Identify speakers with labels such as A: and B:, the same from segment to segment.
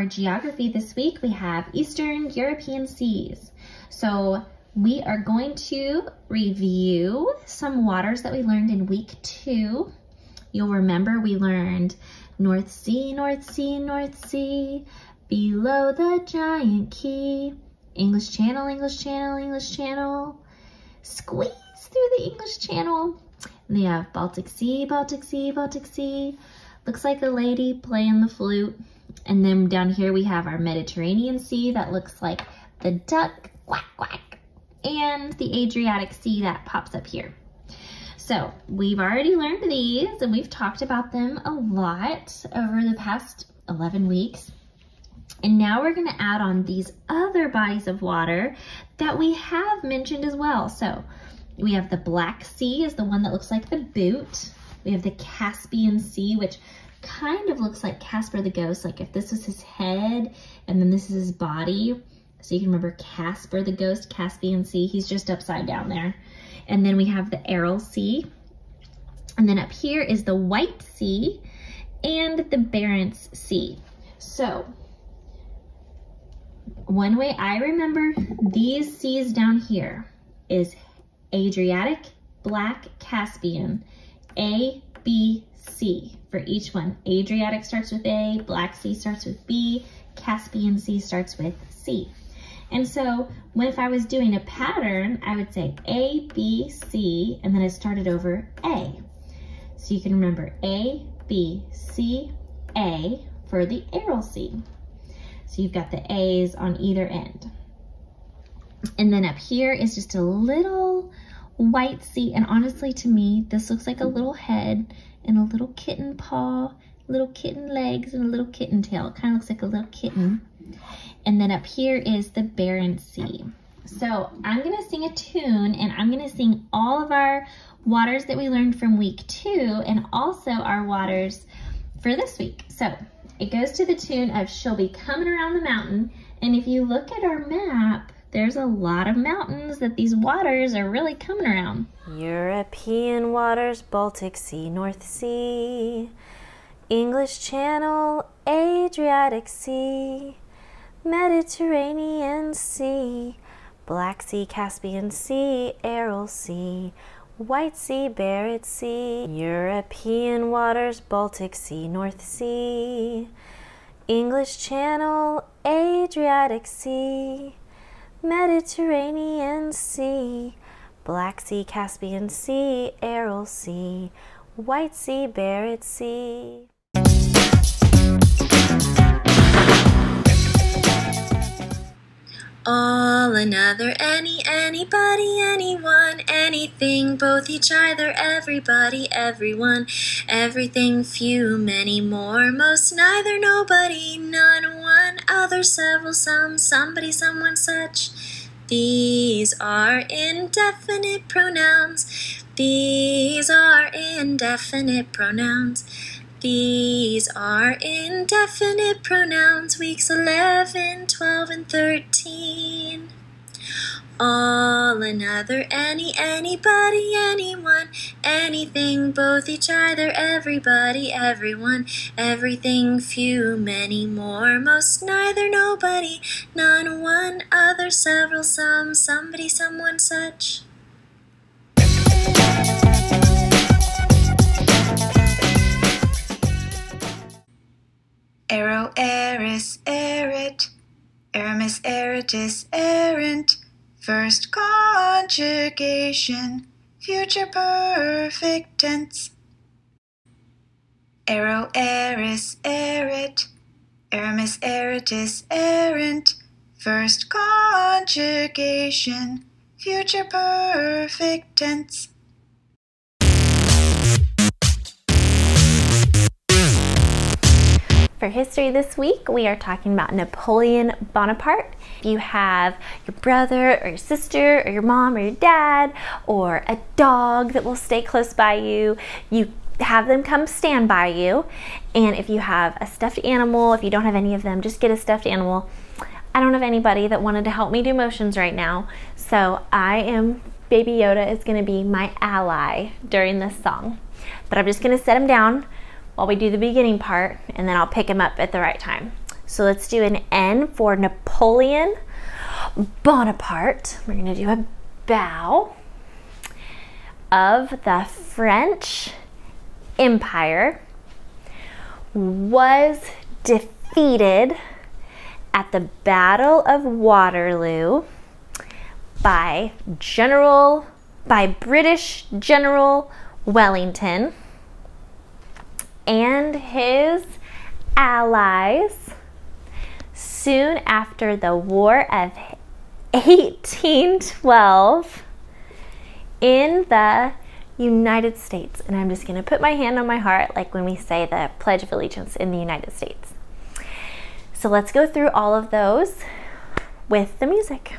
A: geography this week, we have Eastern European seas. So we are going to review some waters that we learned in week 2. You'll remember we learned North Sea, North Sea, North Sea, below the giant key, English Channel, English Channel, English Channel, squeeze through the English Channel. And they have Baltic Sea, Baltic Sea, Baltic Sea. Looks like a lady playing the flute. And then down here we have our Mediterranean Sea that looks like the duck, quack, quack. And the Adriatic Sea that pops up here. So we've already learned these and we've talked about them a lot over the past 11 weeks. And now we're gonna add on these other bodies of water that we have mentioned as well. So we have the Black Sea is the one that looks like the boot. We have the Caspian Sea, which kind of looks like Casper the Ghost, like if this is his head and then this is his body. So you can remember Casper the Ghost, Caspian Sea, he's just upside down there. And then we have the Aral Sea. And then up here is the White Sea and the Barents Sea. So one way I remember these seas down here is Adriatic, Black, Caspian, A, B, C for each one. Adriatic starts with A, Black Sea starts with B, Caspian Sea starts with C. And so if I was doing a pattern, I would say A, B, C, and then I started over A. So you can remember A, B, C, A for the Aral Sea. So you've got the A's on either end. And then up here is just a little white sea. And honestly, to me, this looks like a little head and a little kitten paw, little kitten legs, and a little kitten tail. It kind of looks like a little kitten. And then up here is the Barents Sea. So I'm gonna sing a tune and I'm gonna sing all of our waters that we learned from week 2 and also our waters for this week. So it goes to the tune of She'll Be Coming Around the Mountain. And if you look at our map, there's a lot of mountains that these waters are really coming around.
B: European waters, Baltic Sea, North Sea, English Channel, Adriatic Sea, Mediterranean Sea, Black Sea, Caspian Sea, Aral Sea, White Sea, Barents Sea, European waters, Baltic Sea, North Sea, English Channel, Adriatic Sea, Mediterranean Sea, Black Sea, Caspian Sea, Aral Sea, White Sea, Barents Sea.
C: All, another, any, anybody, anyone, anything, both, each, either, everybody, everyone, everything, few, many, more, most, neither, nobody, none, one, other, several, some, somebody, someone, such. These are indefinite pronouns. These are indefinite pronouns. These are indefinite pronouns, weeks 11, 12, and 13. All, another, any, anybody, anyone, anything, both, each, either, everybody, everyone, everything, few, many, more, most, neither, nobody, none, one, other, several, some, somebody, someone, such.
D: Aero, eris, erit, Aramis, eritis, errant, first conjugation, future perfect tense. Aero, eris, erit, Aramis, eritis, errant, first conjugation, future perfect tense.
B: For history this week, we are talking about Napoleon Bonaparte. If you have your brother or your sister or your mom or your dad or a dog that will stay close by you, you have them come stand by you. And if you have a stuffed animal, if you don't have any of them, just get a stuffed animal. I don't have anybody that wanted to help me do motions right now, so Baby Yoda is going to be my ally during this song. But I'm just going to set him down while we do the beginning part, and then I'll pick him up at the right time. So let's do an N for Napoleon Bonaparte. We're going to do a bow. Of the French Empire was defeated at the Battle of Waterloo by British General Wellington and his allies soon after the War of 1812 in the United States. And I'm just going to put my hand on my heart like when we say the Pledge of Allegiance in the United States. So let's go through all of those with the music.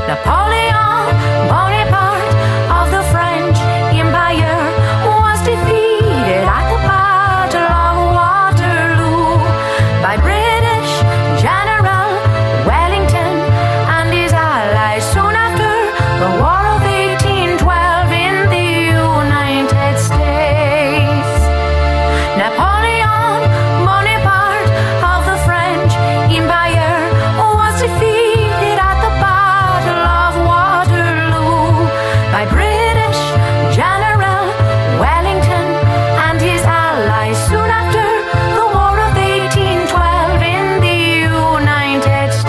E: Napoleon Bonaparte of the French Empire was defeated at the Battle of Waterloo by British General Wellington and his allies soon after the War of 1812 in the United States. Napoleon Bonaparte of the French Empire was defeated at the Battle of Waterloo by British General Wellington and his allies soon after the War of 1812 in the United States.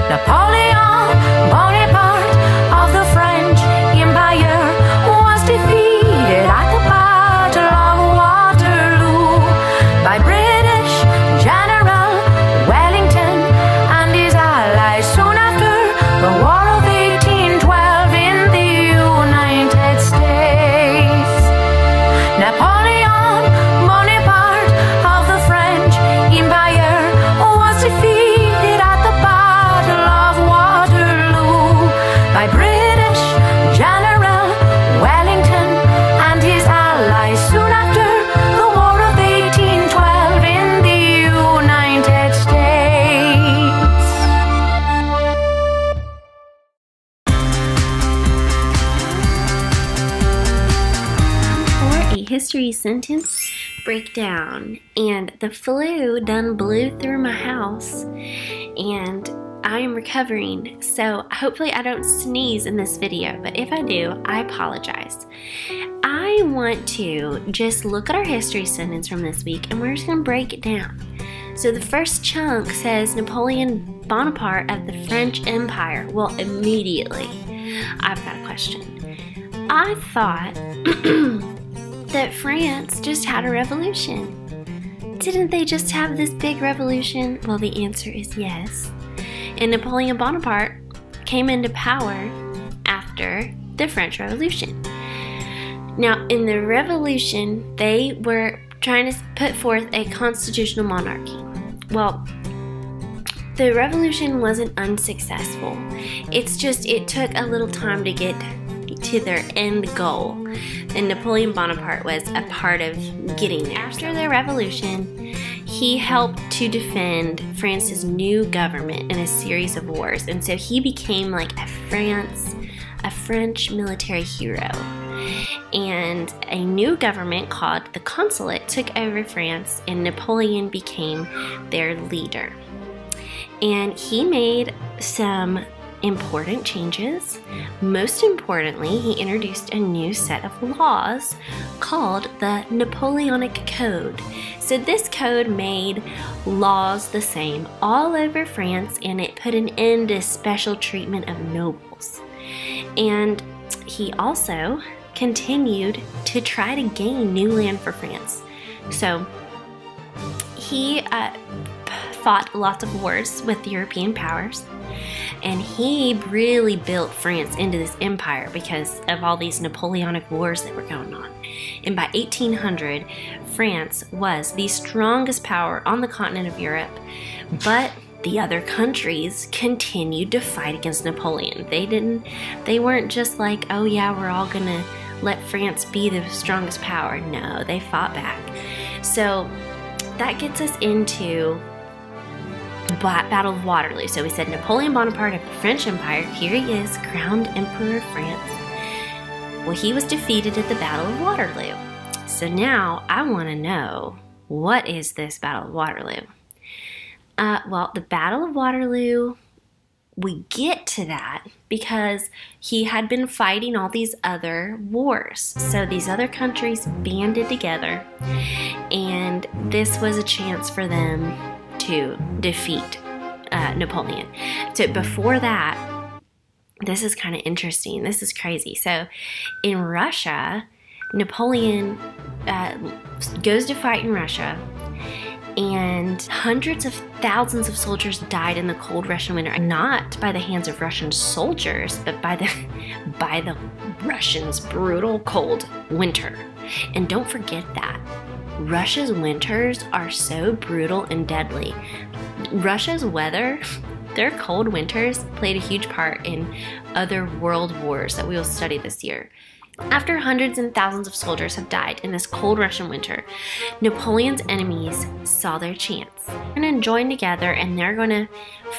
E: Napoleon Bonaparte of the French Empire was defeated at the Battle of Waterloo by British General Wellington and his allies soon after the War of 1812 in the United States. Napoleon Bonaparte of the French Empire was defeated at the Battle of Waterloo by British General Wellington and his allies soon after the War of 1812 in the United States.
C: For a history sentence breakdown, and the flu done blew through my house and I am recovering, so hopefully I don't sneeze in this video, but if I do, I apologize. I want to just look at our history sentence from this week and we're just going to break it down. So the first chunk says Napoleon Bonaparte of the French Empire. Well, immediately I've got a question. I thought that France just had a revolution. Didn't they just have this big revolution? Well, the answer is yes. And Napoleon Bonaparte came into power after the French Revolution. Now, in the Revolution, they were trying to put forth a constitutional monarchy. Well, the Revolution wasn't unsuccessful. It's just it took a little time to get to their end goal, and Napoleon Bonaparte was a part of getting there. After the Revolution, he helped to defend France's new government in a series of wars, and so he became like a French military hero. And a new government called the Consulate took over France, and Napoleon became their leader. And he made some important changes. Most importantly, he introduced a new set of laws called the Napoleonic Code. So this code made laws the same all over France, and it put an end to special treatment of nobles. And he also continued to try to gain new land for France. So he fought lots of wars with the European powers, and he really built France into this empire because of all these Napoleonic wars that were going on. And by 1800, France was the strongest power on the continent of Europe, but the other countries continued to fight against Napoleon. They weren't just like, oh yeah, we're all gonna let France be the strongest power. No, they fought back. So that gets us into Battle of Waterloo. So we said Napoleon Bonaparte of the French Empire. Here he is, crowned Emperor of France. Well, he was defeated at the Battle of Waterloo. So now I want to know, what is this Battle of Waterloo? Well, the Battle of Waterloo, we get to that because he had been fighting all these other wars. So these other countries banded together, and this was a chance for them to defeat Napoleon. So before that, this is kind of interesting. This is crazy. So in Russia, Napoleon goes to fight in Russia, and hundreds of thousands of soldiers died in the cold Russian winter, not by the hands of Russian soldiers, but by the Russians' brutal cold winter. And don't forget that. Russia's winters are so brutal and deadly. Russia's weather, their cold winters, played a huge part in other world wars that we will study this year. After hundreds and thousands of soldiers have died in this cold Russian winter, Napoleon's enemies saw their chance. They're going to join together and they're going to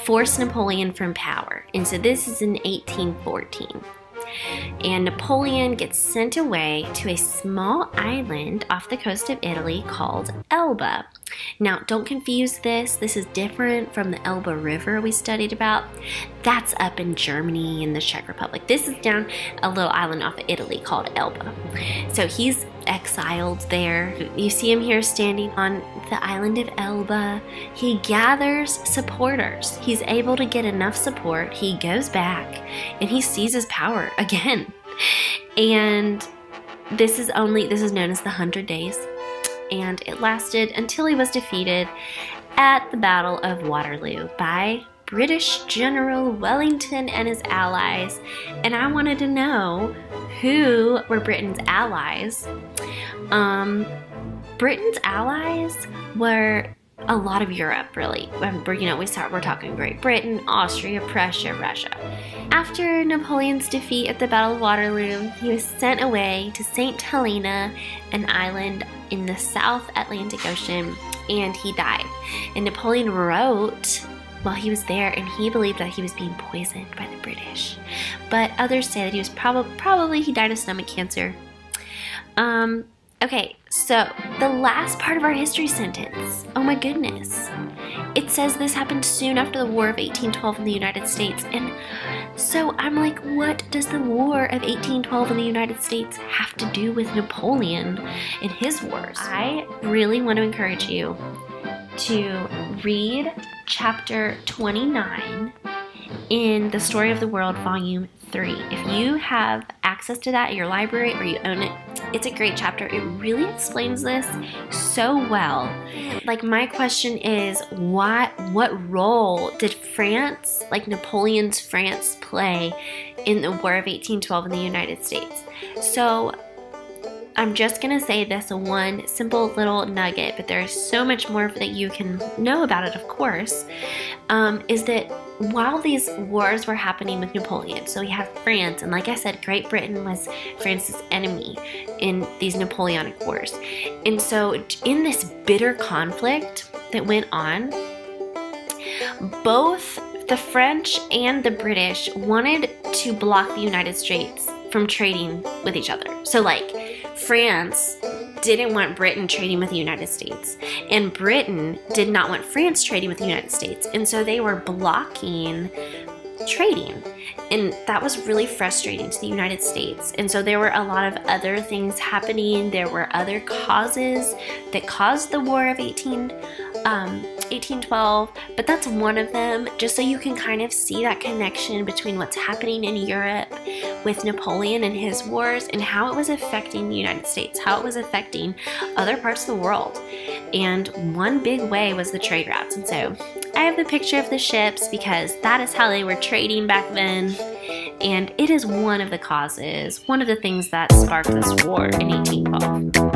C: force Napoleon from power. And so this is in 1814. And Napoleon gets sent away to a small island off the coast of Italy called Elba. Now, don't confuse this. This is different from the Elba River we studied about. That's up in Germany and the Czech Republic. This is down a little island off of Italy called Elba. So he's exiled there. You see him here standing on the island of Elba. He gathers supporters. He's able to get enough support. He goes back and he seizes power again. And this is known as the 100 Days. And it lasted until he was defeated at the Battle of Waterloo by British General Wellington and his allies. And I wanted to know, who were Britain's allies? Britain's allies were a lot of Europe, really. We're talking Great Britain, Austria, Prussia, Russia. After Napoleon's defeat at the Battle of Waterloo, he was sent away to St. Helena, an island in the South Atlantic Ocean, and he died. And Napoleon wrote while he was there, and he believed that he was being poisoned by the British. But others say that he was probably he died of stomach cancer. Okay, so the last part of our history sentence. Oh my goodness. It says this happened soon after the War of 1812 in the United States. And so I'm like, what does the War of 1812 in the United States have to do with Napoleon and his wars? I really want to encourage you to read chapter 29 in The Story of the World, Volume 3. If you have access to that at your library or you own it, it's a great chapter. It really explains this so well. Like, my question is, what role did France, like Napoleon's France, play in the War of 1812 in the United States? So I'm just going to say this one simple little nugget, but there's so much more that you can know about it, of course, is that while these wars were happening with Napoleon, so we have France, and like I said, Great Britain was France's enemy in these Napoleonic wars. And so in this bitter conflict that went on, both the French and the British wanted to block the United States from trading with each other. So like, France didn't want Britain trading with the United States, and Britain did not want France trading with the United States, and so they were blocking trading, and that was really frustrating to the United States. And so there were a lot of other things happening. There were other causes that caused the War of 1812, but that's one of them, just so you can kind of see that connection between what's happening in Europe with Napoleon and his wars and how it was affecting the United States, how it was affecting other parts of the world. And one big way was the trade routes. And so I have the picture of the ships because that is how they were trading back then. And it is one of the causes, one of the things that sparked this war in 1812.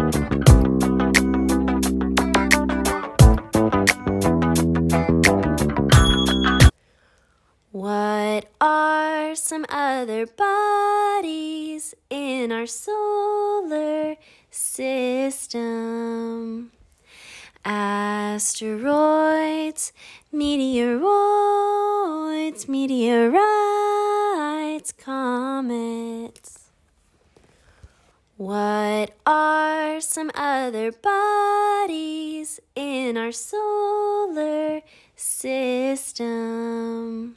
C: What are some other bodies in our solar system? Asteroids, meteoroids, meteorites, comets. What are some other bodies in our solar system?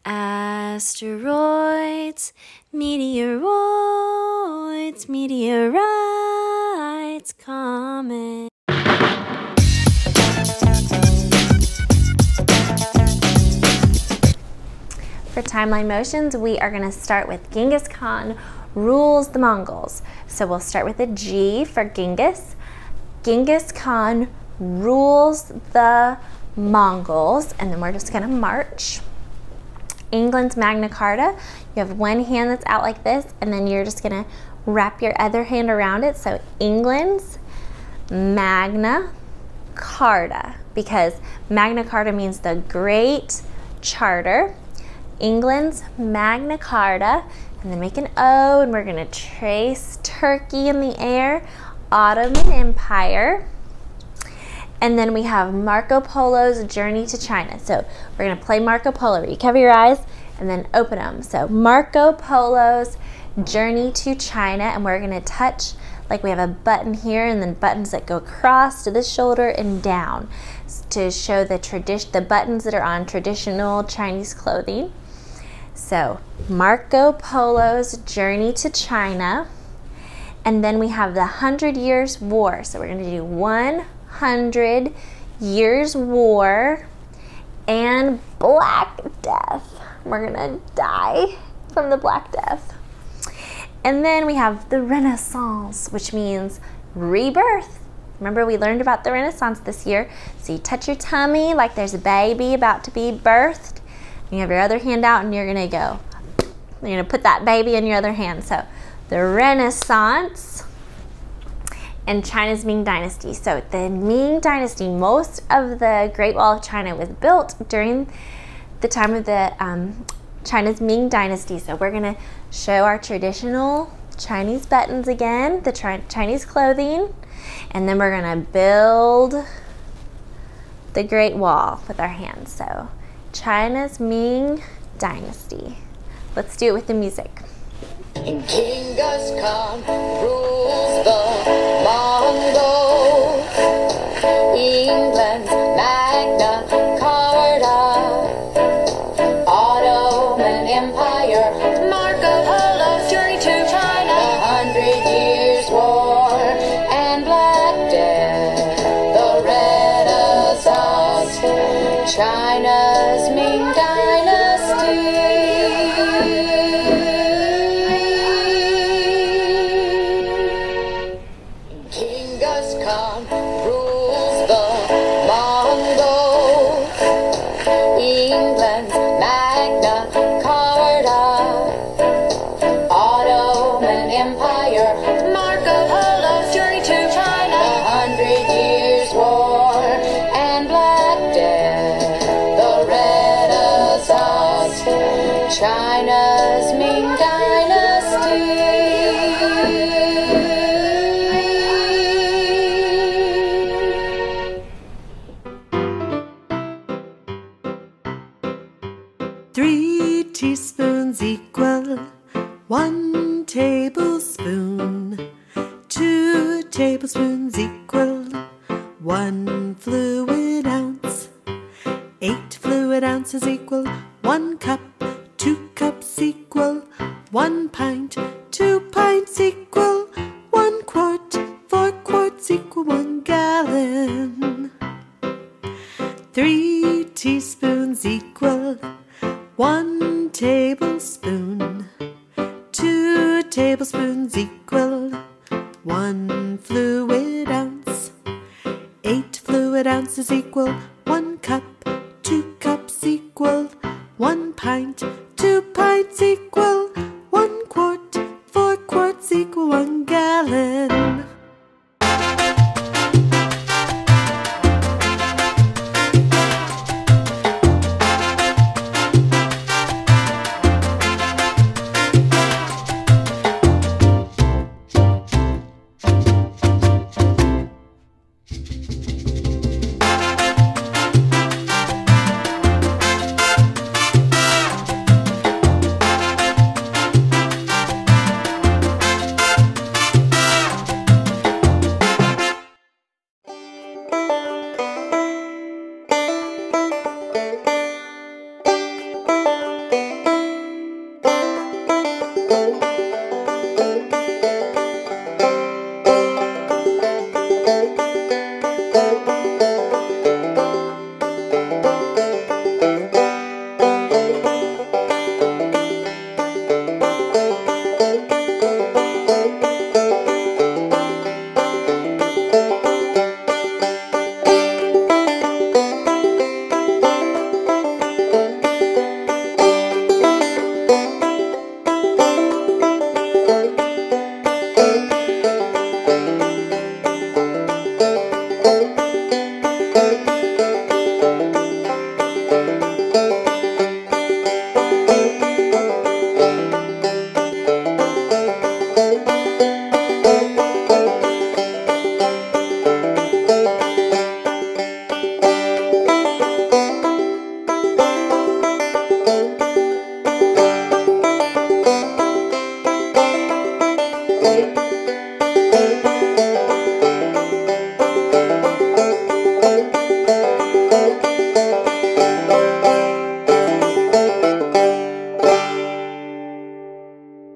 C: Asteroids, meteoroids, meteorites, comets.
B: For timeline motions, we are going to start with Genghis Khan rules the Mongols. So we'll start with a G for Genghis. Genghis Khan rules the Mongols, and then we're just going to march. England's Magna Carta, you have one hand that's out like this, and then you're just going to wrap your other hand around it. So England's Magna Carta, because Magna Carta means the Great Charter. England's Magna Carta, and then make an O, and we're going to trace Turkey in the air, Ottoman Empire. And then we have Marco Polo's Journey to China. So we're going to play Marco Polo. You cover your eyes and then open them. So Marco Polo's Journey to China, and we're going to touch, like we have a button here and then buttons that go across to the shoulder and down to show the buttons that are on traditional Chinese clothing. So Marco Polo's Journey to China. And then we have the 100 Years' War. So we're going to do 100 Years' War and Black Death. We're going to die from the Black Death. And then we have the Renaissance, which means rebirth. Remember, we learned about the Renaissance this year. So you touch your tummy like there's a baby about to be birthed. You have your other hand out, and you're going to put that baby in your other hand. So the Renaissance and China's Ming Dynasty. So the Ming Dynasty, most of the Great Wall of China was built during the time of the China's Ming Dynasty. So we're going to show our traditional Chinese buttons again, the Chinese clothing, and then we're going to build the Great Wall with our hands. So China's Ming Dynasty. Let's do it with the music.
F: Genghis Khan rules the Mongols. England's Magna Carta. Ottoman Empire. Marco Polo's Journey to China. The 100 Years' War and Black Death. The Renaissance. China's Ming Dynasty. Genghis Khan rules the Mongols. England's Magna Carta. Ottoman Empire. Marco Polo's Journey to China. The 100 Years' War and Black Death. The Renaissance. China's Ming Dynasty.
G: 3 teaspoons equal 1 tablespoon. 2 tablespoons equal 1 fluid ounce. 8 fluid ounces equal 1 cup. 2 cups equal 1 pint. 2 pints equal 1 quart. 4 quarts equal 1 gallon. 3 teaspoons equal 1 tablespoon. 2 tablespoons equal 1 fluid ounce. 8 fluid ounces equal 1 cup. 2 cups equal 1 pint.